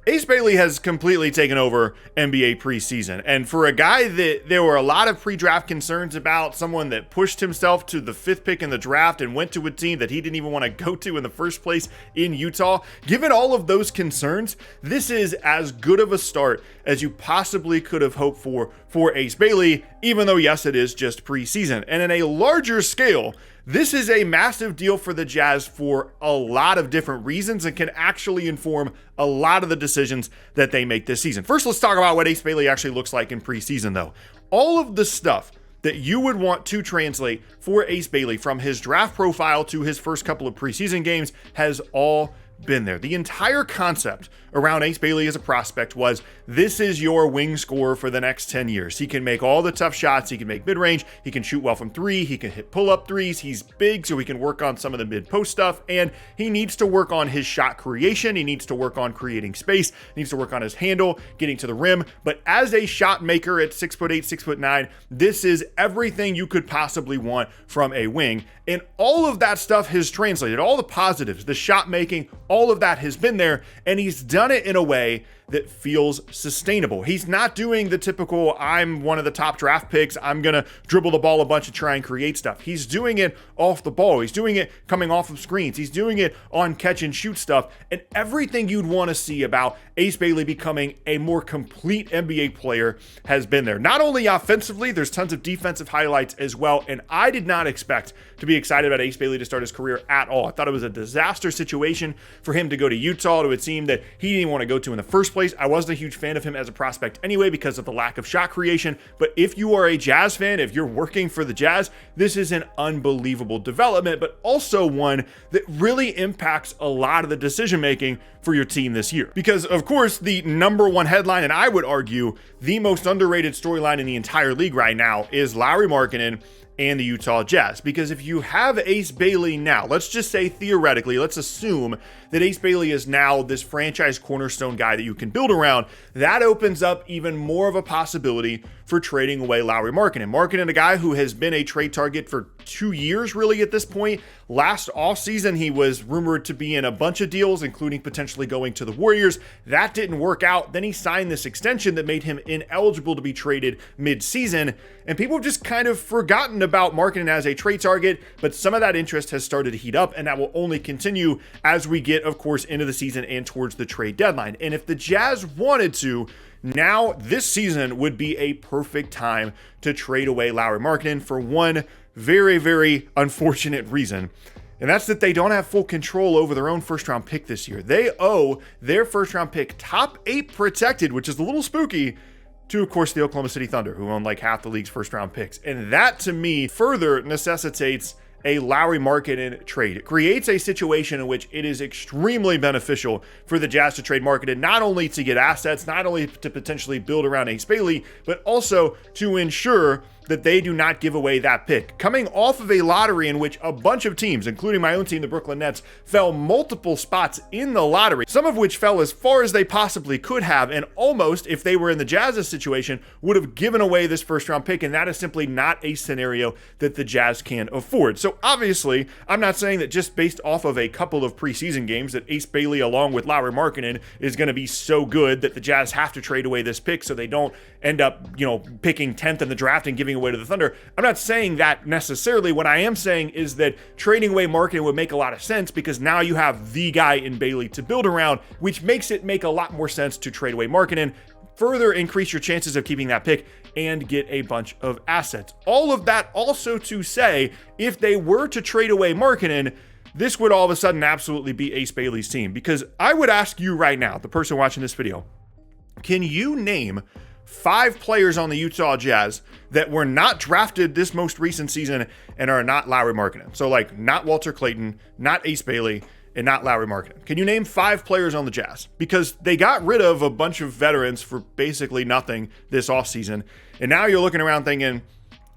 Ace Bailey has completely taken over NBA preseason. And for a guy that there were a lot of pre-draft concerns about, someone that pushed himself to the 5th pick in the draft and went to a team that he didn't even want to go to in the first place in Utah, given all of those concerns, this is as good of a start as you possibly could have hoped for Ace Bailey, even though, yes, it is just preseason. And in a larger scale, this is a massive deal for the Jazz for a lot of different reasons and can actually inform a lot of the decisions that they make this season. First, let's talk about what Ace Bailey actually looks like in preseason, though. All of the stuff that you would want to translate for Ace Bailey from his draft profile to his first couple of preseason games has all been there. The entire concept around Ace Bailey as a prospect was, this is your wing scorer for the next 10 years. He can make all the tough shots. He can make mid-range. He can shoot well from 3. He can hit pull-up threes. He's big, so he can work on some of the mid-post stuff. And he needs to work on his shot creation. He needs to work on creating space. He needs to work on his handle, getting to the rim. But as a shot maker at 6'8", 6'9", this is everything you could possibly want from a wing. And all of that stuff has translated. All the positives, the shot making, all of that has been there. And he's done it in a way that feels sustainable. He's not doing the typical, I'm one of the top draft picks, I'm going to dribble the ball a bunch and try and create stuff. He's doing it off the ball. He's doing it coming off of screens. He's doing it on catch and shoot stuff. And everything you'd want to see about Ace Bailey becoming a more complete NBA player has been there. Not only offensively, there's tons of defensive highlights as well. And I did not expect to be excited about Ace Bailey to start his career at all. I thought it was a disaster situation for him to go to Utah, to a team that he didn't even want to go to in the first place. I wasn't a huge fan of him as a prospect anyway because of the lack of shot creation. But if you are a Jazz fan, if you're working for the Jazz, this is an unbelievable development, but also one that really impacts a lot of the decision making for your team this year. Because of course, the number one headline, and I would argue the most underrated storyline in the entire league right now, is Lauri Markkanen and the Utah Jazz. Because if you have Ace Bailey now, let's just say theoretically, let's assume that Ace Bailey is now this franchise cornerstone guy that you can build around, that opens up even more of a possibility for trading away Lauri Markkanen. Markkanen, a guy who has been a trade target for 2 years really at this point. Last offseason, he was rumored to be in a bunch of deals, including potentially going to the Warriors. That didn't work out. Then he signed this extension that made him ineligible to be traded mid-season. And people have just kind of forgotten about Markkanen as a trade target, but some of that interest has started to heat up, and that will only continue as we get, of course, into the season and towards the trade deadline. And if the Jazz wanted to, now this season would be a perfect time to trade away Lauri Markkanen for one very, very unfortunate reason. And that's that they don't have full control over their own first-round pick this year. They owe their first-round pick, top 8 protected, which is a little spooky, to, of course, the Oklahoma City Thunder, who own like half the league's first-round picks. And that, to me, further necessitates a Lauri Markkanen trade. It creates a situation in which it is extremely beneficial for the Jazz to trade Markkanen, not only to get assets, not only to potentially build around Ace Bailey, but also to ensure that they do not give away that pick. Coming off of a lottery in which a bunch of teams, including my own team, the Brooklyn Nets, fell multiple spots in the lottery, some of which fell as far as they possibly could have, and almost, if they were in the Jazz's situation, would have given away this first-round pick, and that is simply not a scenario that the Jazz can afford. So obviously, I'm not saying that just based off of a couple of preseason games that Ace Bailey along with Lauri Markkanen is going to be so good that the Jazz have to trade away this pick so they don't end up, picking 10th in the draft and giving away to the Thunder. I'm not saying that necessarily. What I am saying is that trading away Markkanen would make a lot of sense because now you have the guy in Bailey to build around, which makes it make a lot more sense to trade away Markkanen, further increase your chances of keeping that pick, and get a bunch of assets. All of that also to say, if they were to trade away Markkanen, this would all of a sudden absolutely be Ace Bailey's team. Because I would ask you right now, the person watching this video, can you name 5 players on the Utah Jazz that were not drafted this most recent season and are not Lauri Markkanen? So like not Walter Clayton, not Ace Bailey, and not Lauri Markkanen. Can you name 5 players on the Jazz? Because they got rid of a bunch of veterans for basically nothing this offseason. And now you're looking around thinking,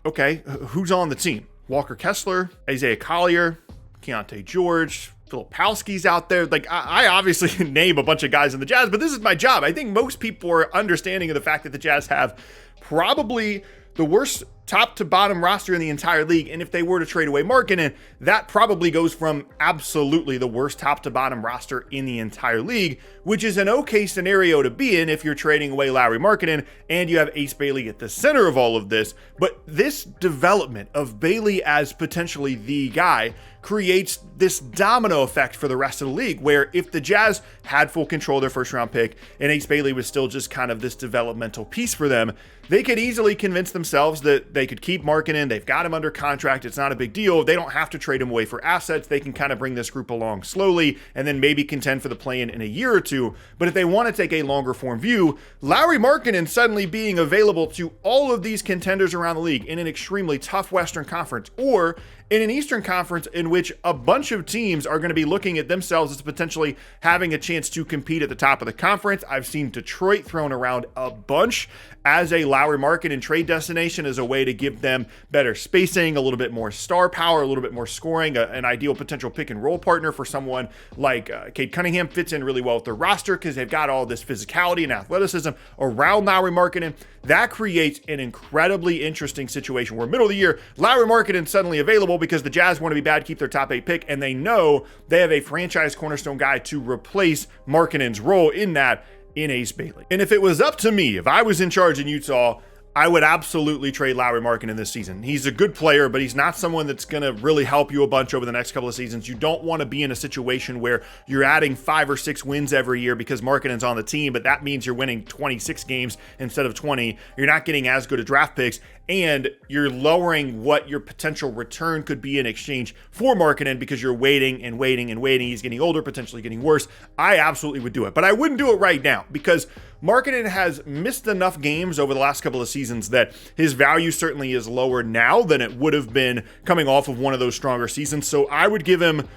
okay, who's on the team? Walker Kessler, Isaiah Collier, Keontae George, Filipowski's out there. Like, I obviously name a bunch of guys in the Jazz, but this is my job. I think most people are understanding of the fact that the Jazz have probably the worst top to bottom roster in the entire league. And if they were to trade away Markkanen, that probably goes from absolutely the worst top to bottom roster in the entire league, which is an okay scenario to be in if you're trading away Lauri Markkanen and you have Ace Bailey at the center of all of this. But this development of Bailey as potentially the guy creates this domino effect for the rest of the league, where if the Jazz had full control of their first round pick and Ace Bailey was still just kind of this developmental piece for them, they could easily convince themselves that they could keep Markkanen. They've got him under contract. It's not a big deal. They don't have to trade him away for assets. They can kind of bring this group along slowly and then maybe contend for the play-in in a year or two. But if they want to take a longer form view, Lauri Markkanen suddenly being available to all of these contenders around the league in an extremely tough Western Conference, or in an Eastern Conference in which a bunch of teams are going to be looking at themselves as potentially having a chance to compete at the top of the conference. I've seen Detroit thrown around a bunch as a Lauri Markkanen trade destination, as a way to give them better spacing, a little bit more star power, a little bit more scoring, an ideal potential pick and roll partner for someone like Cade Cunningham. Fits in really well with their roster because they've got all this physicality and athleticism around Lauri Markkanen. That creates an incredibly interesting situation where middle of the year, Lauri Markkanen suddenly available because the Jazz want to be bad, keep their top 8 pick, and they know they have a franchise cornerstone guy to replace Markkanen's role in that, in Ace Bailey. And if it was up to me, if I was in charge in Utah, I would absolutely trade Lauri Markkanen this season. He's a good player, but he's not someone that's going to really help you a bunch over the next couple of seasons. You don't want to be in a situation where you're adding 5 or 6 wins every year because Markkanen's on the team, but that means you're winning 26 games instead of 20. You're not getting as good a draft picks, and you're lowering what your potential return could be in exchange for Markkanen because you're waiting and waiting and waiting. He's getting older, potentially getting worse. I absolutely would do it, but I wouldn't do it right now because Markkanen has missed enough games over the last couple of seasons that his value certainly is lower now than it would have been coming off of one of those stronger seasons. So I would give him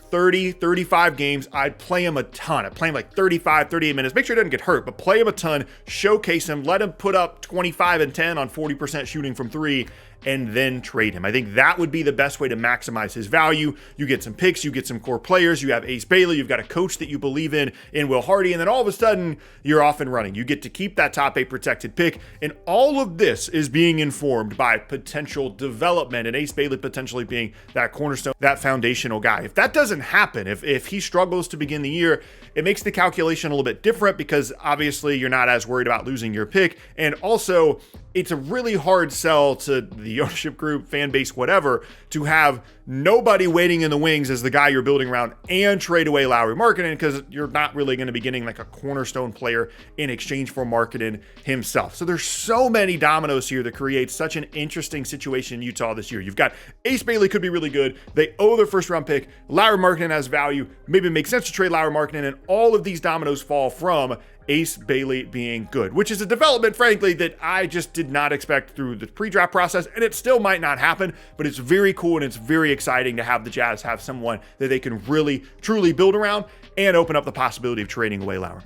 30, 35 games. I'd play him a ton. I'd play him like 35, 38 minutes. Make sure he doesn't get hurt, but play him a ton, showcase him, let him put up 25 and 10 on 40% shooting from 3, and then trade him. I think that would be the best way to maximize his value. You get some picks, you get some core players, you have Ace Bailey, you've got a coach that you believe in Will Hardy, and then all of a sudden, you're off and running. You get to keep that top 8 protected pick, and all of this is being informed by potential development, and Ace Bailey potentially being that cornerstone, that foundational guy. If that doesn't happen, if he struggles to begin the year, it makes the calculation a little bit different because obviously you're not as worried about losing your pick, and also it's a really hard sell to the ownership group, fan base, whatever, to have nobody waiting in the wings as the guy you're building around and trade away Lauri Markkanen, because you're not really going to be getting like a cornerstone player in exchange for Markkanen himself. So there's so many dominoes here that create such an interesting situation in Utah this year. You've got Ace Bailey could be really good. They owe their first round pick. Lauri Markkanen has value. Maybe it makes sense to trade Lauri Markkanen, and all of these dominoes fall from Ace Bailey being good, which is a development, frankly, that I just did not expect through the pre-draft process, and it still might not happen, but it's very cool and it's very exciting to have the Jazz have someone that they can really, truly build around and open up the possibility of trading away Lauri Markkanen.